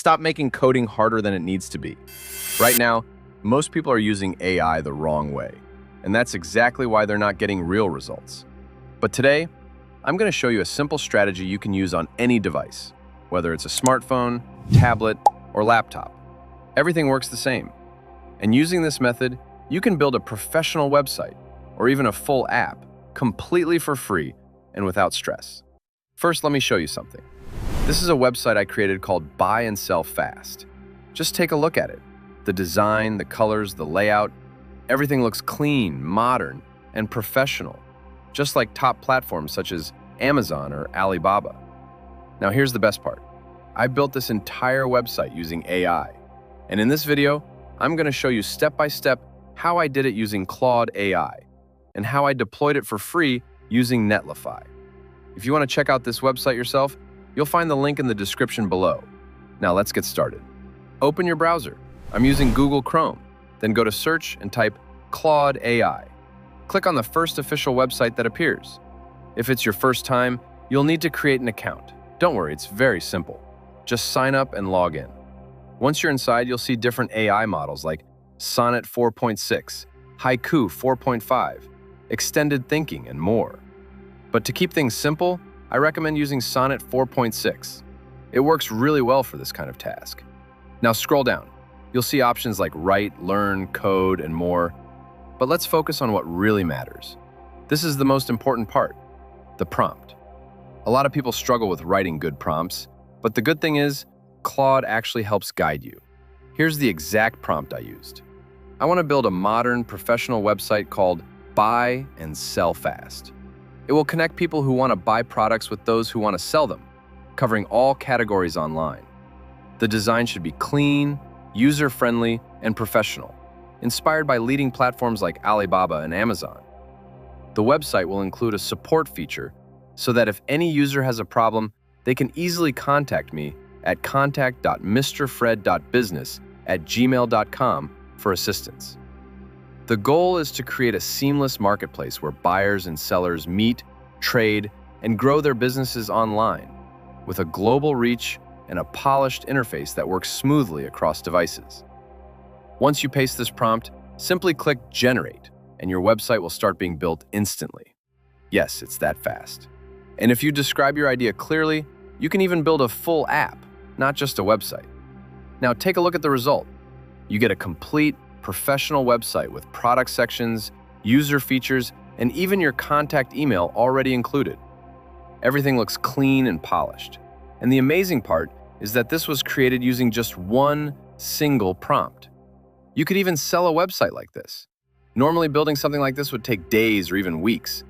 stop making coding harder than it needs to be. Right now, most people are using AI the wrong way, and that's exactly why they're not getting real results. But today, I'm going to show you a simple strategy you can use on any device, whether it's a smartphone, tablet, or laptop. Everything works the same. And using this method, you can build a professional website or even a full app completely for free and without stress. First, let me show you something. This is a website I created called Buy and Sell Fast. Just take a look at it. The design, the colors, the layout, everything looks clean, modern, and professional, just like top platforms such as Amazon or Alibaba. Now here's the best part. I built this entire website using AI, and in this video, I'm going to show you step-by-step how I did it using Claude AI and how I deployed it for free using Netlify. If you want to check out this website yourself, you'll find the link in the description below. Now let's get started. Open your browser. I'm using Google Chrome. Then go to search and type Claude AI. Click on the first official website that appears. If it's your first time, you'll need to create an account. Don't worry, it's very simple. Just sign up and log in. Once you're inside, you'll see different AI models like Sonnet 4.6, Haiku 4.5, Extended Thinking, and more. But to keep things simple, I recommend using Sonnet 4.6. It works really well for this kind of task. Now scroll down. You'll see options like write, learn, code, and more. But let's focus on what really matters. This is the most important part, the prompt. A lot of people struggle with writing good prompts, but the good thing is, Claude actually helps guide you. Here's the exact prompt I used. I want to build a modern, professional website called Buy and Sell Fast. It will connect people who want to buy products with those who want to sell them, covering all categories online. The design should be clean, user-friendly, and professional, inspired by leading platforms like Alibaba and Amazon. The website will include a support feature so that if any user has a problem, they can easily contact me at contact.mrfred.business at gmail.com for assistance. The goal is to create a seamless marketplace where buyers and sellers meet, trade, and grow their businesses online, with a global reach and a polished interface that works smoothly across devices. Once you paste this prompt, simply click Generate, and your website will start being built instantly. Yes, it's that fast. And if you describe your idea clearly, you can even build a full app, not just a website. Now take a look at the result. You get a complete, professional website with product sections, user features, and even your contact email already included. Everything looks clean and polished. And the amazing part is that this was created using just one single prompt. You could even sell a website like this. Normally, building something like this would take days or even weeks,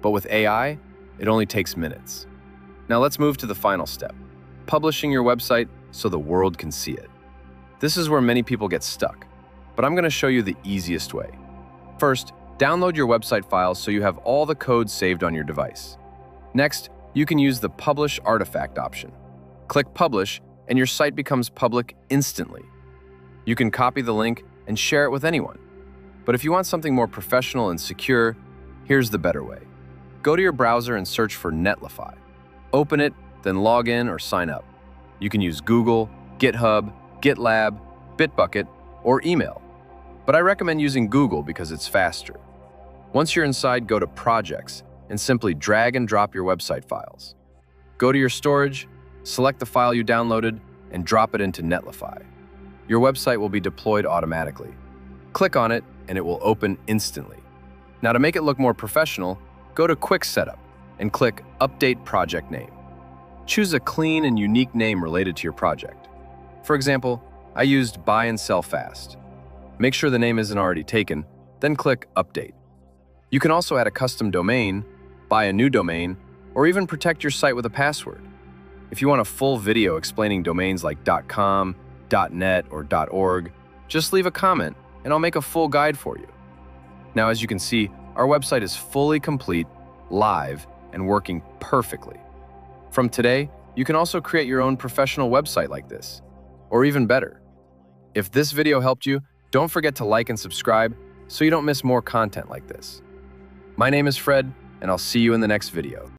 but with AI, it only takes minutes. Now let's move to the final step, publishing your website so the world can see it. This is where many people get stuck, but I'm going to show you the easiest way. First, download your website files so you have all the code saved on your device. Next, you can use the Publish Artifact option. Click Publish, and your site becomes public instantly. You can copy the link and share it with anyone. But if you want something more professional and secure, here's the better way. Go to your browser and search for Netlify. Open it, then log in or sign up. You can use Google, GitHub, GitLab, Bitbucket, or email. But I recommend using Google because it's faster. Once you're inside, go to Projects and simply drag and drop your website files. Go to your storage, select the file you downloaded, and drop it into Netlify. Your website will be deployed automatically. Click on it, and it will open instantly. Now to make it look more professional, go to Quick Setup and click Update Project Name. Choose a clean and unique name related to your project. For example, I used Buy and Sell Fast. Make sure the name isn't already taken, then click Update. You can also add a custom domain, buy a new domain, or even protect your site with a password. If you want a full video explaining domains like .com, .net, or .org, just leave a comment and I'll make a full guide for you. Now, as you can see, our website is fully complete, live, and working perfectly. From today, you can also create your own professional website like this, or even better. If this video helped you, don't forget to like and subscribe so you don't miss more content like this. My name is Fred, and I'll see you in the next video.